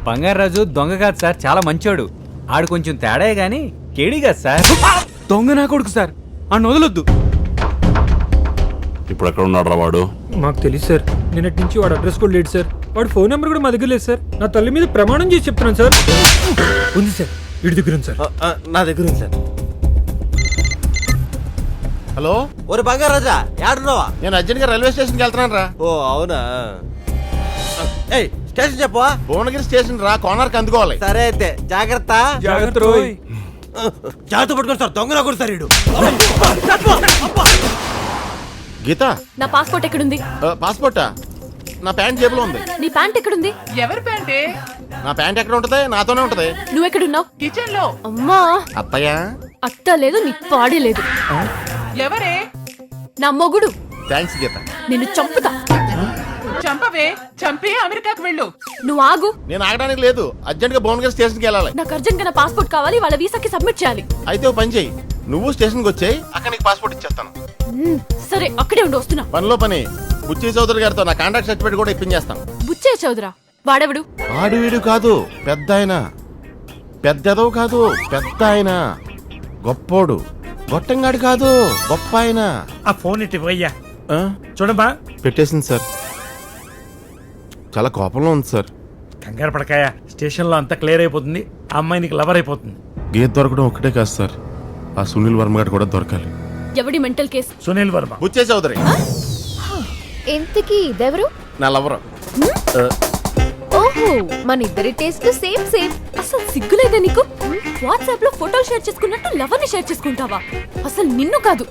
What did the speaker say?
బంగారాజు దొంగ కాదు సార్, చాలా మంచోడు. ఆడు కొంచెం తేడాయే గాని కేడీ కాదు సార్. దొంగ నా కొడుకు సార్, ఆ వదలొద్దు. ఇప్పుడు ఎక్కడ ఉన్నాడు రా వాడు? మాకు తెలియదు సార్, నిన్నటి నుంచి వాడు అడ్రస్ కూడా లేదు సార్, వాడు ఫోన్ నెంబర్ కూడా మా దగ్గర లేదు సార్. నా తల్లి మీద ప్రమాణం చేసి చెప్తున్నాను సార్. ఉంది సార్, వీడి దగ్గర ఉంది సార్. నా దగ్గర ఉంది సార్. హలో, ఒరే బంగారాజా, యాడున్నావా? నేను అర్జెంట్గా రైల్వే స్టేషన్కి వెళ్తున్నాను రా. ఓ అవునా? ఏయ్ స్టేషన్ చెప్పవా? భువనగిరి స్టేషన్ రా, కోనర్కి అందుకోవాలి. సరే అయితే జాగ్రత్త. జాగ్రత్త రోయ్. జాగ్రత్త పట్టుకోండి సార్, దొంగ కూడా సార్ వీడు. గీత, నా పాస్పోర్ట్ ఎక్కడుంది? పాస్పోర్టా? నా ప్యాంట్ జేబులో ఉంది. నీ ప్యాంట్ ఎక్కడుంది? ఎవరి ప్యాంటే? నా ప్యాంట్ ఎక్కడ ఉంటది? నాతోనే ఉంటది. నువ్వు ఎక్కడున్నావు? కిచెన్ లో. అమ్మా, అత్తయ్య, అత్త లేదు, నీ పాడే లేదు. ఎవరే? నా మొగుడు. థ్యాంక్స్ గీత. నిన్ను చంపుతా. చంపవే, చంపి అమెరికాకు వెళ్ళు. నువ్వు ఆగు. నేను ఆగడానికి లేదు, అర్జెంట్గా భువనగిరి స్టేషన్కి వెళ్ళాలి. నాకు అర్జెంట్ గా నా పాస్పోర్ట్ కావాలి, వాళ్ళ వీసాకి సబ్మిట్ చేయాలి. అయితే ఓ పని చెయ్యి, నువ్వు స్టేషన్కి వచ్చేయి, అక్కడ నీకు పాస్పోర్ట్ ఇచ్చేస్తాను. సరే, అక్కడే ఉండి వస్తున్నా. పనిలో పని బుచ్చి చౌదరి గారితో నా కాంట్రాక్ట్ సర్టిఫికేట్ కూడా ఇప్పించేస్తాను. బుచ్చే చౌదరా? వాడెవడు? ఆడు వీడు కాదు, పెద్ద ఆయన. పెద్దదో కాదు, పెద్ద ఆయన. గొప్పోడు, గొట్టంగాడు కాదు, గొప్ప ఆయన. ఆ ఫోన్ ఇటు పోయ్యా. ఆ? చూడమ్మా, పెట్టేసింది సార్. చాలా కోపంలో ఉంది సార్. కంగారు పడకాయ, స్టేషన్ లో అంతా క్లియర్ అయిపోతుంది. ఆ అమ్మాయి నీకు లవర్ అయిపోతుంది. గీత దొరకడం ఒక్కటే కాదు సార్, ఆ సునీల్ వర్మ గారు కూడా దొరకాలి. ఎవడి మెంటల్ కేసు? సునీల్ వర్మ. బుచ్చే చౌదరి ఎంతకీ ఇదెవరు? నా లవర్. ఓహో, మన ఇద్దరి టేస్ట్ సేమ్ సేమ్. అసలు సిగ్గులేదా నీకు? వాట్సాప్ లో ఫోటోలు షేర్ చేసుకున్నట్టు లవర్ ని షేర్ చేసుకుంటావా? అసలు నిన్ను కాదు,